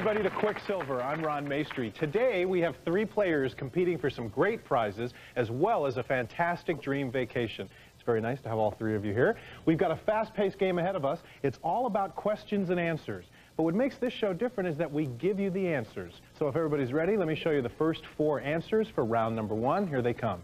everybody to Quicksilver. I'm Ron Maestri. Today we have 3 players competing for some great prizes as well as a fantastic dream vacation. It's very nice to have all 3 of you here. We've got a fast-paced game ahead of us. It's all about questions and answers. But what makes this show different is that we give you the answers. So if everybody's ready, let me show you the first 4 answers for round number 1. Here they come.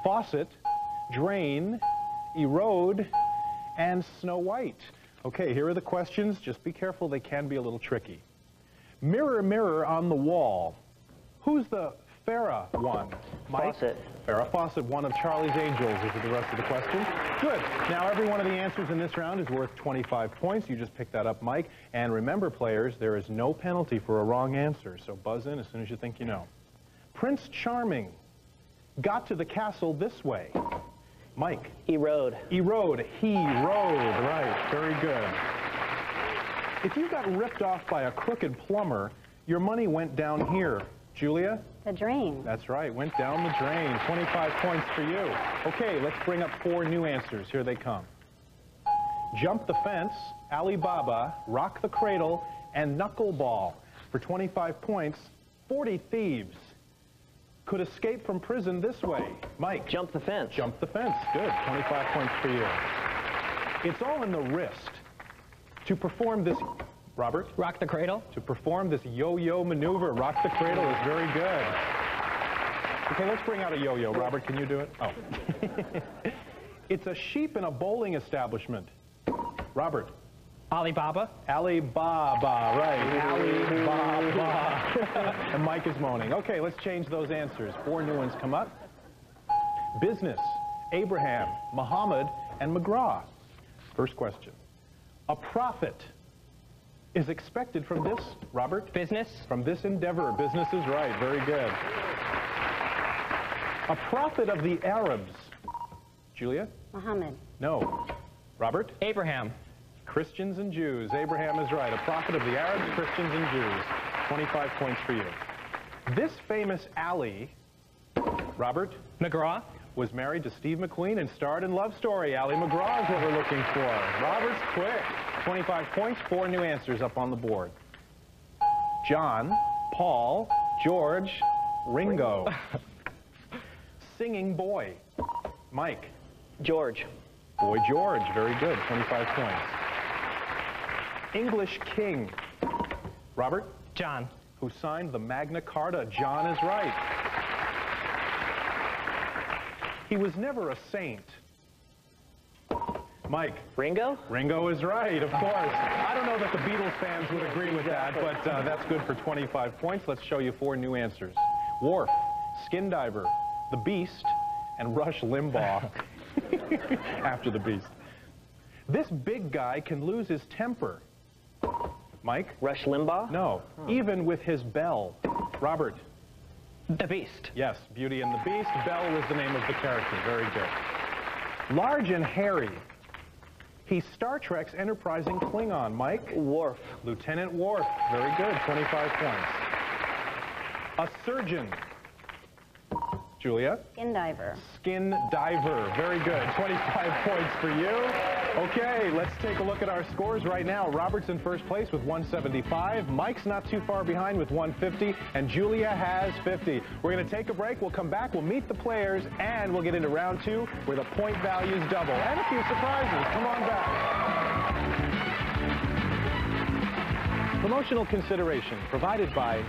Faucet, drain, erode, and Snow White. Okay, here are the questions. Just be careful, they can be a little tricky. Mirror, mirror on the wall. Who's the Farrah one? Mike? Faucet. Farrah Fawcett, one of Charlie's Angels. Is the rest of the questions? Good. Now, every one of the answers in this round is worth 25 points. You just picked that up, Mike. And remember, players, there is no penalty for a wrong answer, so buzz in as soon as you think you know. Prince Charming got to the castle this way. Mike. Erode. Erode. He rode. Right. Very good. If you got ripped off by a crooked plumber, your money went down here. Julia? The drain. That's right. Went down the drain. 25 points for you. Okay, let's bring up 4 new answers. Here they come. Jump the fence, Alibaba, rock the cradle, and knuckleball. For 25 points, 40 thieves could escape from prison this way. Mike. Jump the fence. Jump the fence. Good. 25 points for you. It's all in the wrist. To perform this... Robert? Rock the cradle. To perform this yo-yo maneuver. Rock the cradle is very good. Okay, let's bring out a yo-yo. Robert, can you do it? Oh. It's a sheep in a bowling establishment. Robert? Alibaba. Alibaba, right. Alibaba. And Mike is moaning. Okay, let's change those answers. 4 new ones come up. Business, Abraham, Muhammad, and McGraw. First question. A prophet is expected from this, Robert? Business. From this endeavor. Business is right. Very good. A prophet of the Arabs. Julia? Muhammad. No. Robert? Abraham. Christians and Jews. Abraham is right. A prophet of the Arabs, Christians, and Jews. 25 points for you. This famous Ali, Robert? McGraw. Was married to Steve McQueen and starred in Love Story. Ali McGraw is what we're looking for. Robert's quick. 25 points, 4 new answers up on the board. John, Paul, George, Ringo. Singing boy. Mike. George. Boy George, very good, 25 points. English king. Robert? John. Who signed the Magna Carta. John is right. He was never a saint. Mike? Ringo? Ringo is right, of course. I don't know that the Beatles fans would agree with that, but that's good for 25 points. Let's show you 4 new answers. Worf, Skin Diver, The Beast, and Rush Limbaugh. After the Beast. This big guy can lose his temper. Mike? Rush Limbaugh? No. Oh. Even with his bell. Robert? The Beast. Yes, Beauty and the Beast. Bell was the name of the character. Very good. Large and hairy. He's Star Trek's enterprising Klingon. Mike? Worf. Lieutenant Worf. Very good. 25 points. A surgeon. Julia? Skin diver. Skin diver. Very good. 25 points for you. Okay, let's take a look at our scores right now. Robert's in first place with 175. Mike's not too far behind with 150. And Julia has 50. We're going to take a break. We'll come back. We'll meet the players. And we'll get into round 2 where the point values double. And a few surprises. Come on back. Promotional consideration provided by...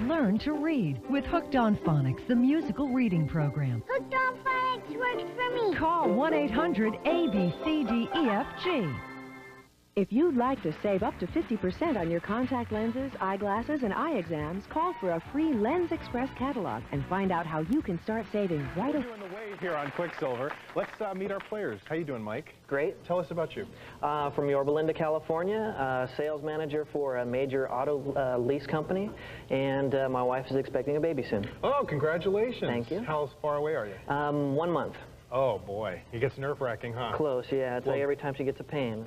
Learn to read with Hooked on Phonics, the musical reading program. Hooked on Phonics works for me. Call 1-800-ABCDEFG. If you'd like to save up to 50% on your contact lenses, eyeglasses, and eye exams, call for a free Lens Express catalog and find out how you can start saving right away. Doing the wave here on Quicksilver. Let's meet our players. How you doing, Mike? Great. Tell us about you. From Yorba Linda, California, sales manager for a major auto lease company, and my wife is expecting a baby soon. Oh, congratulations. Thank you. How far away are you? 1 month. Oh, boy. It gets nerve-wracking, huh? Close, yeah. I tell you, every time she gets a pain.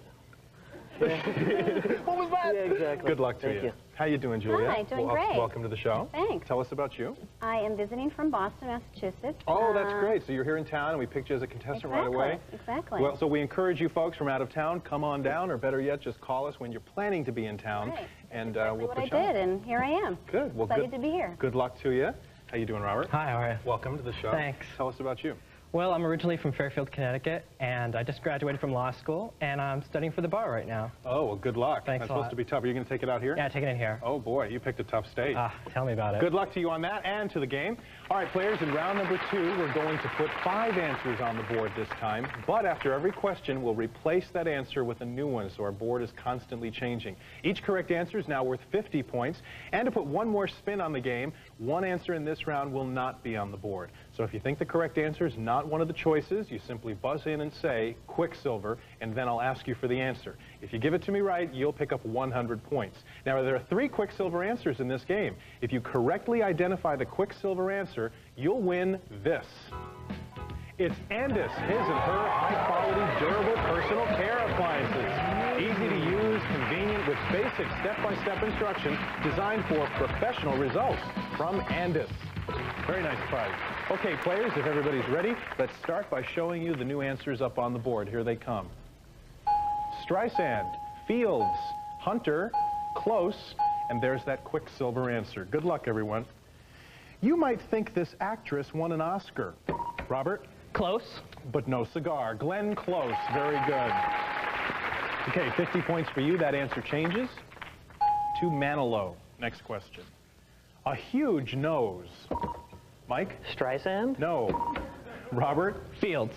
What was that? Yeah, exactly. Good luck to Thank you. How you doing, Julia? Hi, doing great. Welcome to the show. Thanks. Tell us about you. I am visiting from Boston, Massachusetts. Oh, that's great. So you're here in town, and we picked you as a contestant right away. Exactly. Well, so we encourage you folks from out of town, come on down, or better yet, just call us when you're planning to be in town, Right. and Exactly we'll what put I you on. did, and here I am. Good. Well, Excited good. to be here. Good luck to you. How you doing, Robert? Hi, how are you? Welcome to the show. Thanks. Tell us about you. Well, I'm originally from Fairfield, Connecticut, and I just graduated from law school, and I'm studying for the bar right now. Oh, well, good luck. Thanks That's a supposed lot. to be tough. Are you going to take it out here? Yeah, taking it here. Oh, boy, you picked a tough state. Tell me about it. Good luck to you on that and to the game. All right, players, in round number 2, we're going to put 5 answers on the board this time. But after every question, we'll replace that answer with a new one, so our board is constantly changing. Each correct answer is now worth 50 points. And to put one more spin on the game, one answer in this round will not be on the board. So if you think the correct answer is not one of the choices, you simply buzz in and say Quicksilver, and then I'll ask you for the answer. If you give it to me right, you'll pick up 100 points. Now, there are 3 Quicksilver answers in this game. If you correctly identify the Quicksilver answer, you'll win this. It's Andis, his and her high-quality, durable personal care appliances. Easy to use, convenient, with basic step-by-step instructions designed for professional results from Andis. Very nice prize. Okay, players, if everybody's ready, let's start by showing you the new answers up on the board. Here they come. Streisand, Fields, Hunter, Close, and there's that Quicksilver answer. Good luck, everyone. You might think this actress won an Oscar. Robert? Close. But no cigar. Glenn Close. Very good. Okay, 50 points for you. That answer changes to Manilow. Next question. A huge nose. Mike? Streisand? No. Robert? Fields.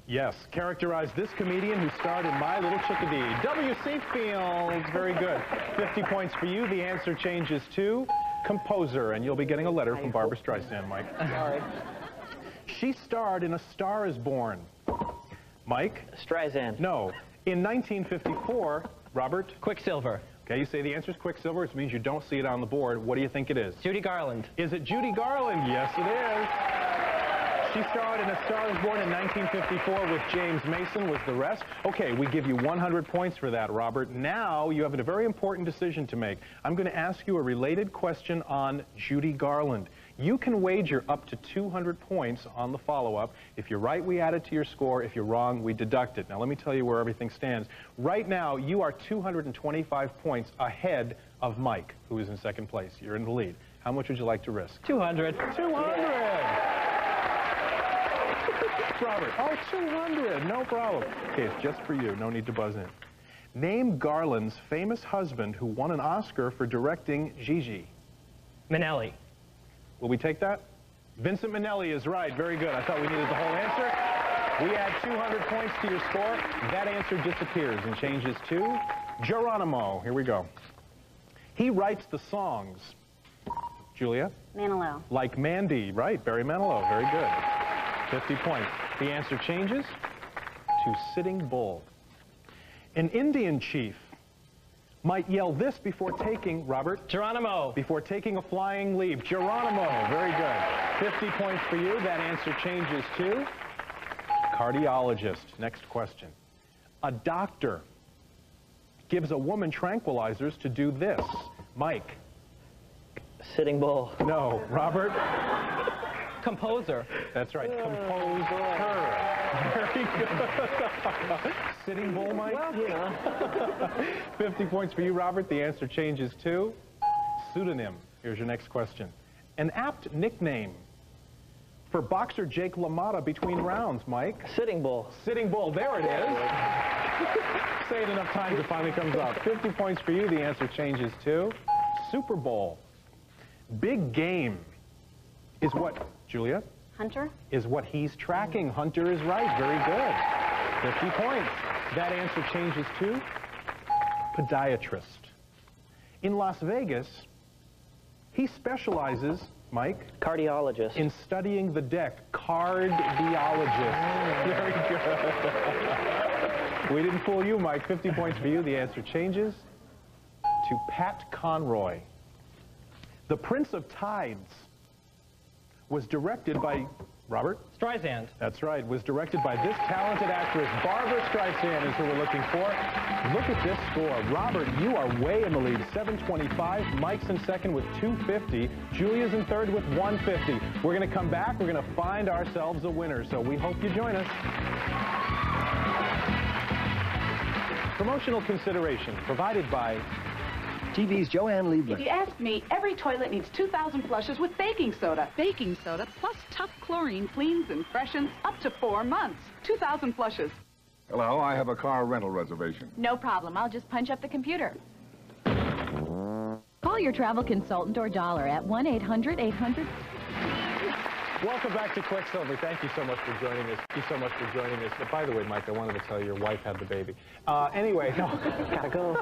Yes. Characterize this comedian who starred in My Little Chickadee. W.C. Fields. Very good. 50 points for you. The answer changes to composer, and you'll be getting a letter from Barbara Streisand, Mike. Sorry. She starred in A Star is Born. Mike? Streisand. No. In 1954, Robert? Quicksilver. Okay, you say the answer is Quicksilver, which means you don't see it on the board. What do you think it is? Judy Garland. Is it Judy Garland? Yes, it is. She starred in A Star is Born in 1954 with James Mason, was the rest. Okay, we give you 100 points for that, Robert. Now you have a very important decision to make. I'm going to ask you a related question on Judy Garland. You can wager up to 200 points on the follow-up. If you're right, we add it to your score. If you're wrong, we deduct it. Now, let me tell you where everything stands. Right now, you are 225 points ahead of Mike, who is in second place. You're in the lead. How much would you like to risk? 200. 200! Robert, oh, 200, no problem. Okay, it's just for you. No need to buzz in. Name Garland's famous husband who won an Oscar for directing Gigi. Minnelli. Will we take that? Vincent Minnelli is right. Very good. I thought we needed the whole answer. We add 200 points to your score. That answer disappears and changes to Geronimo. Here we go. He writes the songs. Julia? Manilow. Like Mandy. Right. Barry Manilow. Very good. 50 points. The answer changes to Sitting Bull. An Indian chief might yell this before taking, Robert? Geronimo. Before taking a flying leap. Geronimo. Very good. 50 points for you. That answer changes to cardiologist. Next question. A doctor gives a woman tranquilizers to do this. Mike? Sitting Bull. No. Robert? Composer. That's right. Compose her. Very good. Sitting Bull, Mike? Well, you know. 50 points for you, Robert. The answer changes to pseudonym. Here's your next question. An apt nickname for boxer Jake LaMotta between rounds, Mike. Sitting Bull. Sitting Bull. There it is. Say it enough times it finally comes up. 50 points for you. The answer changes to Super Bowl. Big game is what, Julia? Hunter. Is what he's tracking. Hunter is right. Very good. 50 points. That answer changes to podiatrist. In Las Vegas, he specializes, Mike? Cardiologist. In studying the deck. Cardiologist. Very good. We didn't fool you, Mike. 50 points for you. The answer changes to Pat Conroy. The Prince of Tides was directed by Robert? Streisand. That's right. Was directed by this talented actress, Barbara Streisand, is who we're looking for. Look at this score. Robert, you are way in the lead, 725. Mike's in second with 250. Julia's in third with 150. We're going to come back. We're going to find ourselves a winner, so we hope you join us. Promotional consideration provided by TV's Joanne Liebler. If you ask me, every toilet needs 2,000 flushes with baking soda. Baking soda plus tough chlorine cleans and freshens up to 4 months. 2,000 flushes. Hello, I have a car rental reservation. No problem. I'll just punch up the computer. Call your travel consultant or dollar at 1-800-800... Welcome back to Quicksilver. Thank you so much for joining us. Thank you so much for joining us. By the way, Mike, I wanted to tell you your wife had the baby. Anyway, no. Gotta go.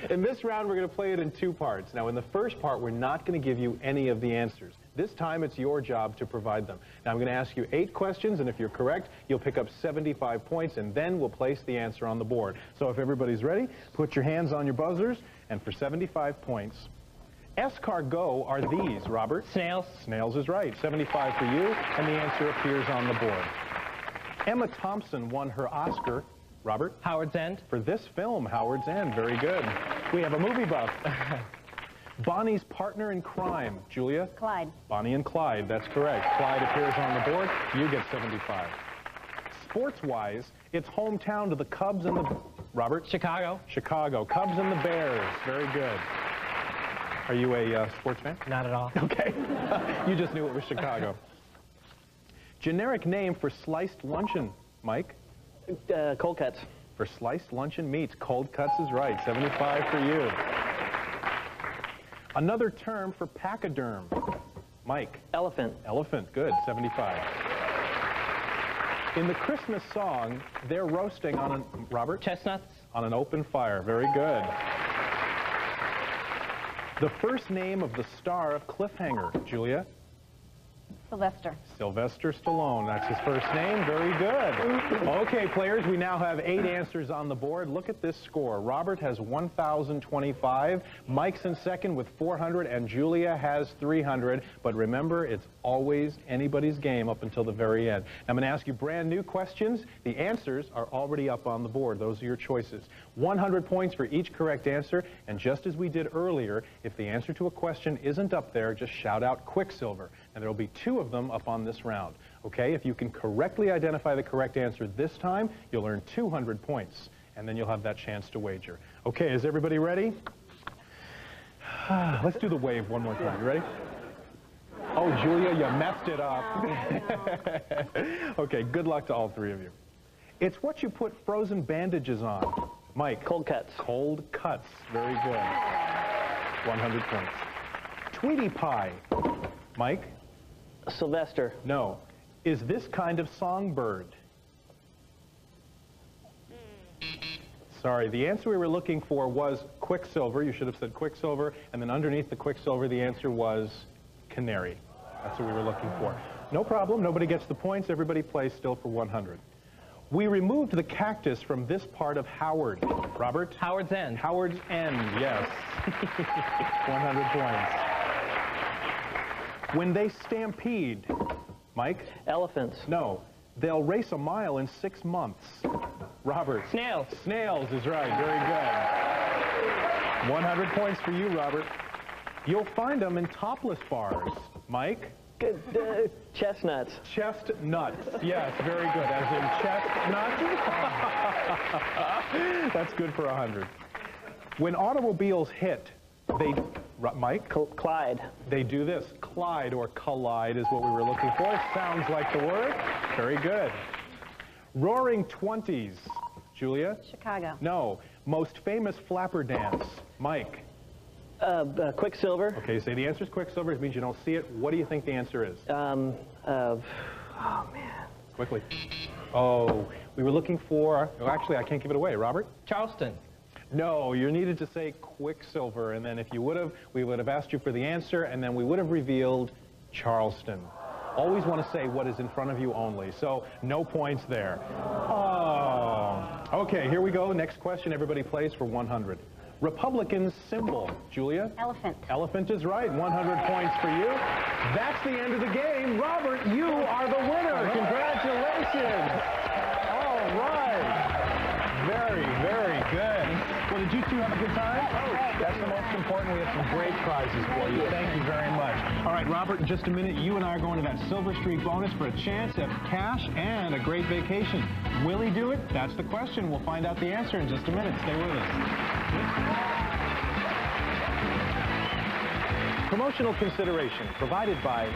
In this round, we're going to play it in 2 parts. Now, in the first part, we're not going to give you any of the answers. This time, it's your job to provide them. Now, I'm going to ask you 8 questions, and if you're correct, you'll pick up 75 points, and then we'll place the answer on the board. So if everybody's ready, put your hands on your buzzers, and for 75 points, escargot are these, Robert? Snails. Snails is right. 75 for you, and the answer appears on the board. Emma Thompson won her Oscar, Robert? Howard's End. For this film, Howard's End. Very good. We have a movie buff. Bonnie's partner in crime, Julia? Clyde. Bonnie and Clyde, that's correct. Clyde appears on the board. You get 75. Sports-wise, it's hometown to the Cubs and the... Robert? Chicago. Chicago. Cubs and the Bears. Very good. Are you a sports fan? Not at all. Okay. You just knew it was Chicago. Generic name for sliced luncheon, Mike? Cold cuts. For sliced luncheon meats, cold cuts is right. 75 for you. Another term for pachyderm, Mike? Elephant. Elephant, good. 75. In the Christmas song, they're roasting on an... Robert? Chestnuts. On an open fire. Very good. The first name of the star of Cliffhanger, Julia? Sylvester. Sylvester Stallone. That's his first name. Very good. Okay, players, we now have 8 answers on the board. Look at this score. Robert has 1,025. Mike's in second with 400, and Julia has 300. But remember, it's always anybody's game up until the very end. I'm going to ask you brand new questions. The answers are already up on the board. Those are your choices. 100 points for each correct answer. And just as we did earlier, if the answer to a question isn't up there, just shout out Quicksilver. And there will be 2 of them up on this round. Okay, if you can correctly identify the correct answer this time, you'll earn 200 points, and then you'll have that chance to wager. Okay, is everybody ready? Let's do the wave one more time. You ready? Oh, Julia, you messed it up. Okay, good luck to all 3 of you. It's what you put frozen bandages on. Mike? Cold cuts. Cold cuts. Very good. 100 points. Tweety pie. Mike? Sylvester. No. Is this kind of songbird? Sorry, the answer we were looking for was Quicksilver. You should have said Quicksilver, and then underneath the Quicksilver, the answer was canary. That's what we were looking for. No problem. Nobody gets the points. Everybody plays still for 100. We removed the cactus from this part of Howard. Robert? Howard's End. Howard's End, yes. 100 points. When they stampede, Mike? Elephants. No. They'll race a mile in 6 months. Robert? Snails. Snails is right. Very good. 100 points for you, Robert. You'll find them in topless bars. Mike? Chestnuts. Chestnuts. Yes, very good. As in chestnuts. That's good for 100. When automobiles hit, they... Mike? Clyde. They do this. Clyde or collide is what we were looking for. Sounds like the word. Very good. Roaring 20s. Julia? Chicago. No. Most famous flapper dance. Mike? Quicksilver. Okay, say the answer is Quicksilver. It means you don't see it. What do you think the answer is? Oh, man. Quickly. Oh, we were looking for... Oh, actually, I can't give it away. Robert? Charleston. No, you needed to say Quicksilver, and then if you would have, we would have asked you for the answer, and then we would have revealed Charleston. Always want to say what is in front of you only, so no points there. Oh. Okay, here we go. Next question. Everybody plays for 100. Republican symbol. Julia? Elephant. Elephant is right. 100 points for you. That's the end of the game. Robert, you are the winner. Congratulations. All right. Very, very good. Well, did you two have a good time? That's the most important. We have some great prizes for you. Thank you very much. All right, Robert, in just a minute, you and I are going to that Silver Streak bonus for a chance at cash and a great vacation. Will he do it? That's the question. We'll find out the answer in just a minute. Stay with us. Promotional consideration provided by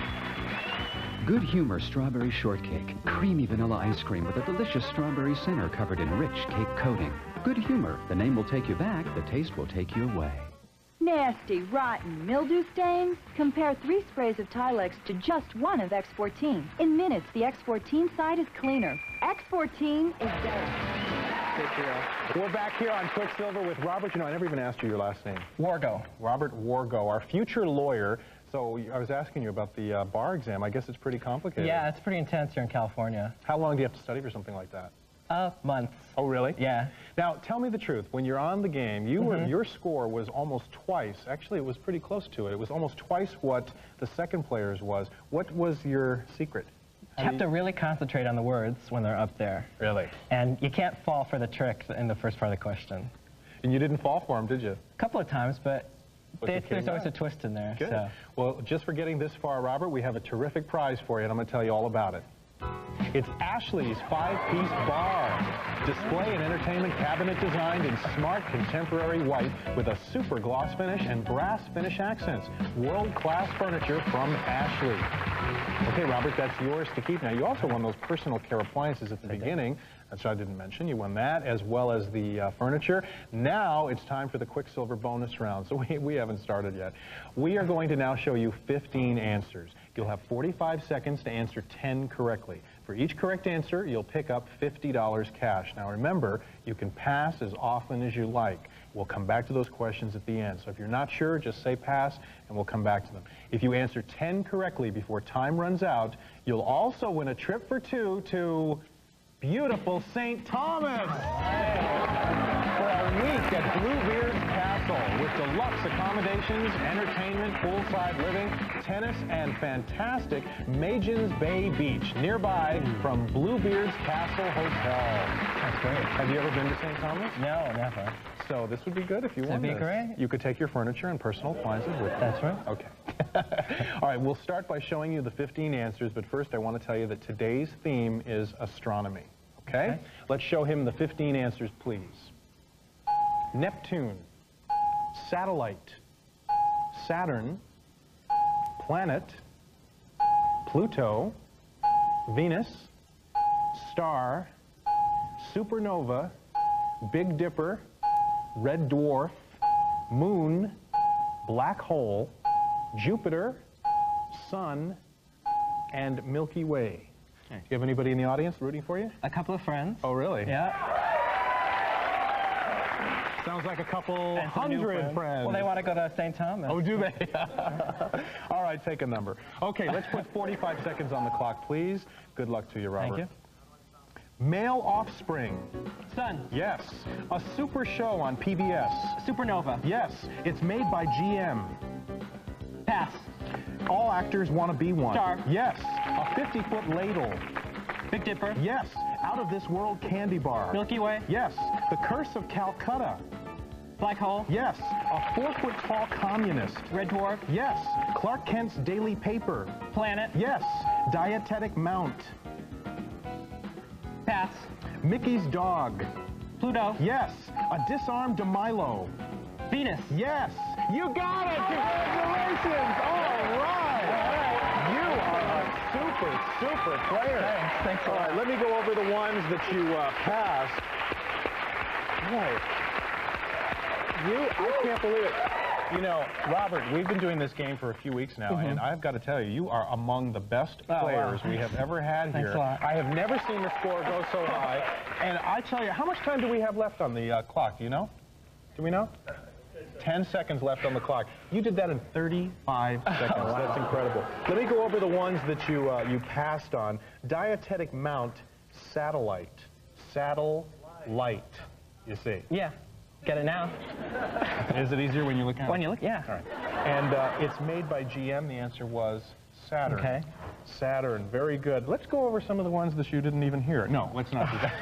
Good Humor Strawberry Shortcake. Creamy vanilla ice cream with a delicious strawberry center covered in rich cake coating. Good Humor. The name will take you back. The taste will take you away. Nasty, rotten, mildew stains? Compare 3 sprays of Tilex to just 1 of X14. In minutes, the X14 side is cleaner. X14 is better. We're back here on Quicksilver with Robert. You know, I never even asked you your last name. Wargo. Robert Wargo, our future lawyer. So I was asking you about the bar exam. I guess it's pretty complicated. Yeah, it's pretty intense here in California. How long do you have to study for something like that? Months. Oh, really? Yeah. Now, tell me the truth. When you're on the game, your score was almost twice. Actually, it was pretty close to it. It was almost twice what the second player's was. What was your secret? You have to really concentrate on the words when they're up there. Really? And you can't fall for the trick in the first part of the question. And you didn't fall for them, did you? A couple of times, but there's always a twist in there. Good. So. Well, just for getting this far, Robert, we have a terrific prize for you, and I'm going to tell you all about it. It's Ashley's 5-piece bar. Display and entertainment cabinet designed in smart contemporary white with a super gloss finish and brass finish accents. World-class furniture from Ashley. Okay, Robert, that's yours to keep. Now, you also won those personal care appliances at the beginning. That's what I didn't mention. You won that as well as the furniture. Now it's time for the Quicksilver bonus round. So we haven't started yet. We are going to now show you 15 answers. You'll have 45 seconds to answer 10 correctly. For each correct answer, you'll pick up $50 cash. Now remember, you can pass as often as you like. We'll come back to those questions at the end. So if you're not sure, just say pass, and we'll come back to them. If you answer 10 correctly before time runs out, you'll also win a trip for 2 to beautiful St. Thomas for a week at Bluebeard's Castle with deluxe accommodations, entertainment, poolside living, tennis, and fantastic Magin's Bay Beach nearby from Bluebeard's Castle Hotel. That's great. Have you ever been to St. Thomas? No, never. So this would be good if you won this. That'd be great. You could take your furniture and personal appliances with you. That's right. Okay. All right, we'll start by showing you the 15 answers, but first I want to tell you that today's theme is astronomy. Okay? Let's show him the 15 answers, please. Neptune, satellite, Saturn, planet, Pluto, Venus, star, supernova, Big Dipper, red dwarf, moon, black hole, Jupiter, sun, and Milky Way. Do you have anybody in the audience rooting for you? A couple of friends. Oh, really? Yeah. Sounds like a couple hundred friends. Well, they want to go to St. Thomas. Oh, do they? All right, take a number. Okay, let's put 45 seconds on the clock, please. Good luck to you, Robert. Thank you. Male offspring. Sun. Yes. A super show on PBS. Supernova. Yes. It's made by GM. Pass. All actors want to be one. Star. Yes. A 50-foot ladle. Big Dipper. Yes. Out of this world candy bar. Milky Way. Yes. The Curse of Calcutta. Black hole. Yes. A 4-foot-tall communist. Red dwarf. Yes. Clark Kent's daily paper. Planet. Yes. Dietetic mount. Pass. Mickey's dog. Pluto. Yes. A disarmed DeMilo. Venus. Yes. You got it. Congratulations. All right. You are a super player. Thanks. All right, let me go over the ones that you passed. Boy, I can't believe it. You know, Robert, we've been doing this game for a few weeks now, and I've got to tell you, you are among the best players we have ever had here. Thanks a lot. I have never seen the score go so high. And I tell you, how much time do we have left on the clock? Do you know? Do we know? 10 seconds left on the clock. You did that in 35 seconds. Wow. That's incredible. Let me go over the ones that you passed on. Dietetic mount, satellite. Satellite, you see. Yeah. Get it now. Is it easier when you look at it? When you look, yeah. All right. And it's made by GM. The answer was Saturn. Okay. Saturn, very good. Let's go over some of the ones that you didn't even hear. No, let's not do that.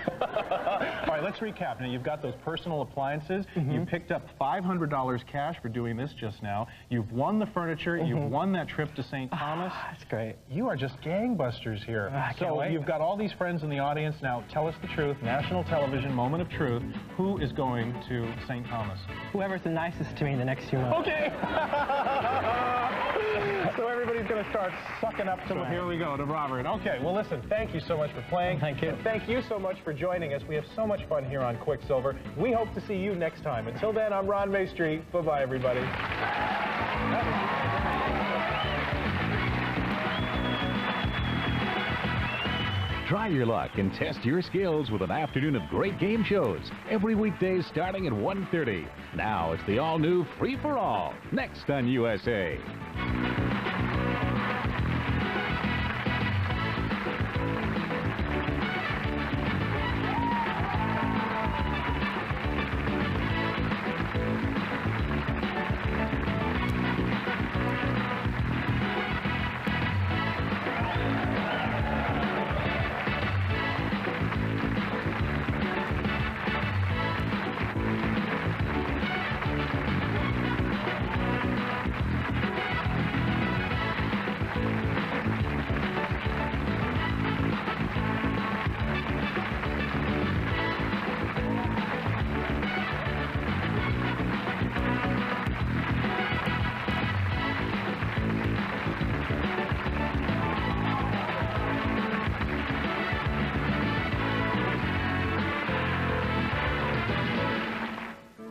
All right, let's recap. Now, you've got those personal appliances. You picked up $500 cash for doing this just now. You've won the furniture. You've won that trip to St. Thomas. That's great. You are just gangbusters here. I can't wait. You've got all these friends in the audience. Now, tell us the truth. National television, moment of truth. Who is going to St. Thomas? Whoever's the nicest to me in the next few months. Okay. So everybody's going to start sucking up to, here we go, to Robert. Okay, well, listen, thank you so much for playing. Thank you. And thank you so much for joining us. We have so much fun here on Quicksilver. We hope to see you next time. Until then, I'm Ron Maestri. Bye-bye, everybody. Try your luck and test your skills with an afternoon of great game shows. Every weekday starting at 1:30. Now it's the all-new Free-for-All, next on USA.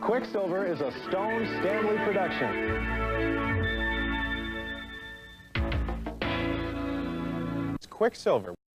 Quicksilver is a Stone Stanley production. It's Quicksilver.